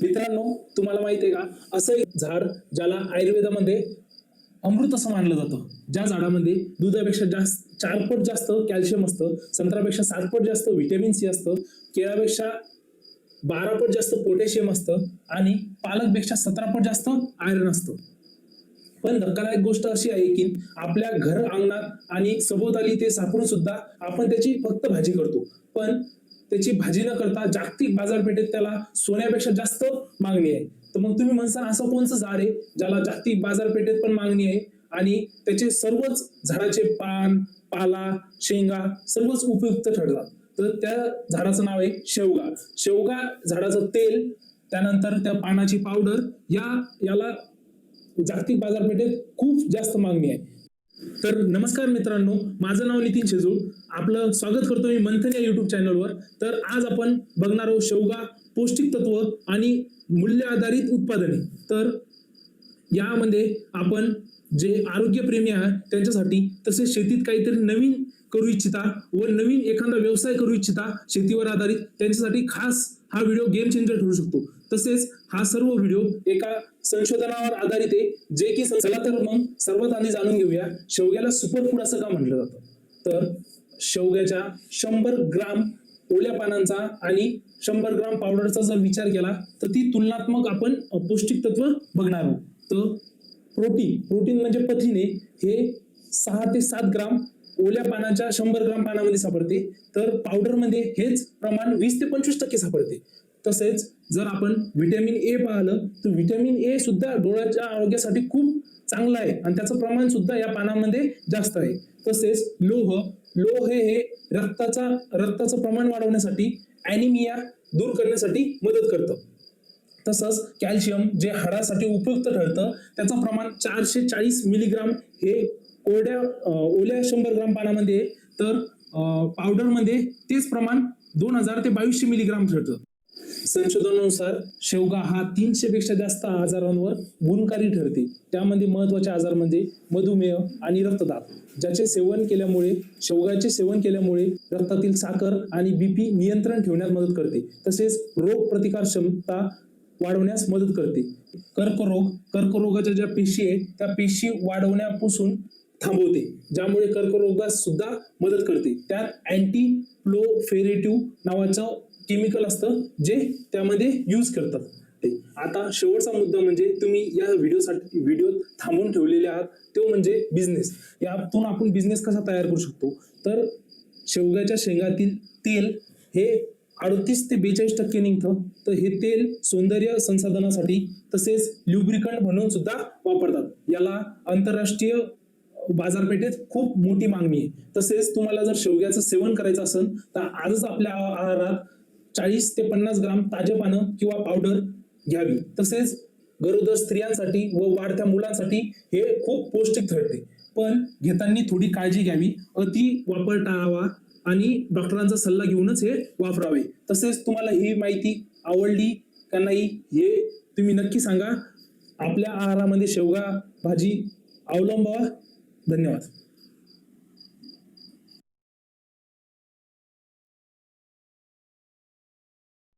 मित्रांनो, तुम्हाला माहिती आहे का, असं एक झाड ज्याला आयुर्वेदामध्ये अमृत असं मानलं जातं, ज्या झाडामध्ये दुधापेक्षा जास्त 4 पट जास्त कॅल्शियम असतं, संत्र्यापेक्षा 7 पट जास्त व्हिटॅमिन सी असतं, केळापेक्षा 12 पट जास्त पोटॅशियम असतं आणि पालकपेक्षा 17 पट जास्त आयर्न असतं. पण धक्कादायक गोष्ट अशी आहे की आपल्या घर अंगणात आणि सभोवताली ते सापडून सुद्धा आपण त्याची फक्त भाजी करतो, पण त्याची भाजी न करता जागतिक बाजारपेठेत त्याला सोन्यापेक्षा जास्त मागणी आहे. तर मग तुम्ही म्हणसाल असं कोणतं झाड आहे ज्याला जागतिक बाजारपेठेत पण मागणी आहे आणि त्याचे सर्वच झाडाचे पान, पाला, शेंगा सर्वच उपयुक्त ठरतात. तर त्या झाडाचं नाव आहे शेवगा. शेवगा झाडाचं तेल, त्यानंतर त्या पानाची पावडर याला जागतिक बाजारपेठेत खूप जास्त मागणी आहे. तर नमस्कार मित्रांनो, माझं नाव नितीन शेजूळ. आपलं स्वागत करतो मी मंथन या युट्यूब चॅनलवर. तर आज आपण बघणार आहोत शेवगा, पौष्टिक तत्व आणि मूल्य आधारित उत्पादने. तर यामध्ये आपण जे आरोग्यप्रेमी आहे त्यांच्यासाठी, तसेच शेतीत काहीतरी नवीन करू इच्छिता व नवीन एखादा व्यवसाय करू इच्छिता शेतीवर आधारित, त्यांच्यासाठी खास हा व्हिडिओ गेम चेंजर ठरू शकतो. तसेच हा सर्व व्हिडिओ एका संशोधनावर आधारित आहे, जे की चला तर मग सर्वात आधी जाणून घेऊया शेवग्याला सुपरफूड असं का म्हटलं जातं. तर शेवग्याच्या 100 ग्राम ओल्या पानांचा आणि 100 ग्राम पावडरचा जर विचार केला तर ती तुलनात्मक आपण पौष्टिक तत्व बघणार आहोत. तर प्रोटीन म्हणजे प्रथिने हे 6 ते 7 ग्राम ओल्या पानाच्या 100 ग्राम पानामध्ये सापडते, तर पावडरमध्ये हेच प्रमाण 20 ते 25% सापडते. तसेच जर आपण व्हिटॅमिन ए पाहिलं तर व्हिटॅमिन ए सुद्धा डोळ्याच्या आरोग्यासाठी खूप चांगलं आहे आणि त्याचं प्रमाण सुद्धा या पानांमध्ये जास्त आहे. तसेच लोह हे रक्ताचं प्रमाण वाढवण्यासाठी, ॲनिमिया दूर करण्यासाठी मदत करतं. तसंच कॅल्शियम जे हाडासाठी उपयुक्त ठरतं, त्याचं प्रमाण 440 मिलीग्राम हे ओल्या 100 ग्राम पानामध्ये, तर पावडरमध्ये तेच प्रमाण 2000 ते 2200 मिलीग्राम ठरतं. संशोधनानुसार शेवगा हा 300 पेक्षा जास्त आजारांवर गुणकारी ठरते. त्यामध्ये महत्वाचे आजार म्हणजे मधुमेह आणि रक्तदाब, शेवगाचे सेवन केल्यामुळे रक्तातील साखर आणि बीपी नियंत्रण ठेवण्यास मदत करते. तसेच रोग प्रतिकार क्षमता वाढवण्यास मदत करते. कर्करोगाच्या ज्या पेशी आहेत त्या पेशी वाढवण्यापासून थांबवते, ज्यामुळे कर्करोगास सुद्धा मदत करते. त्यात अँटी प्रोलिफेरेटिव्ह नावाचं केमिकल असतं जे त्यामध्ये यूज करतात. आता शेवटचा मुद्दा म्हणजे तुम्ही या व्हिडिओ थांबवून ठेवलेले आहात, तो म्हणजे बिझनेस. यातून आपण बिझनेस कसा तयार करू शकतो. तर शेवग्याच्या शेंगातील तेल हे 38 ते 42% निघतं. तर हे तेल सौंदर्य संसाधनासाठी तसेच ल्युब्रिकंट म्हणून सुद्धा वापरतात. याला आंतरराष्ट्रीय बाजारपेठेत खूप मोठी मागणी आहे. तसेच तुम्हाला जर शेवग्याचं सेवन करायचं असेल तर आजच आपल्या आहारात 40 ते 50 ग्राम ताजे पानं किंवा पावडर घ्यावी. तसेच गरोदर स्त्रियांसाठी व वाढत्या मुलांसाठी हे खूप पौष्टिक ठरते, पण घेताना थोडी काळजी घ्यावी. अति वापर टाळावा आणि डॉक्टरांचा सल्ला घेऊनच हे वापरावे. तसेच तुम्हाला ही माहिती आवडली का नाही हे तुम्ही नक्की सांगा. आपल्या आहारामध्ये शेवगा भाजी अवलंबावा. धन्यवाद.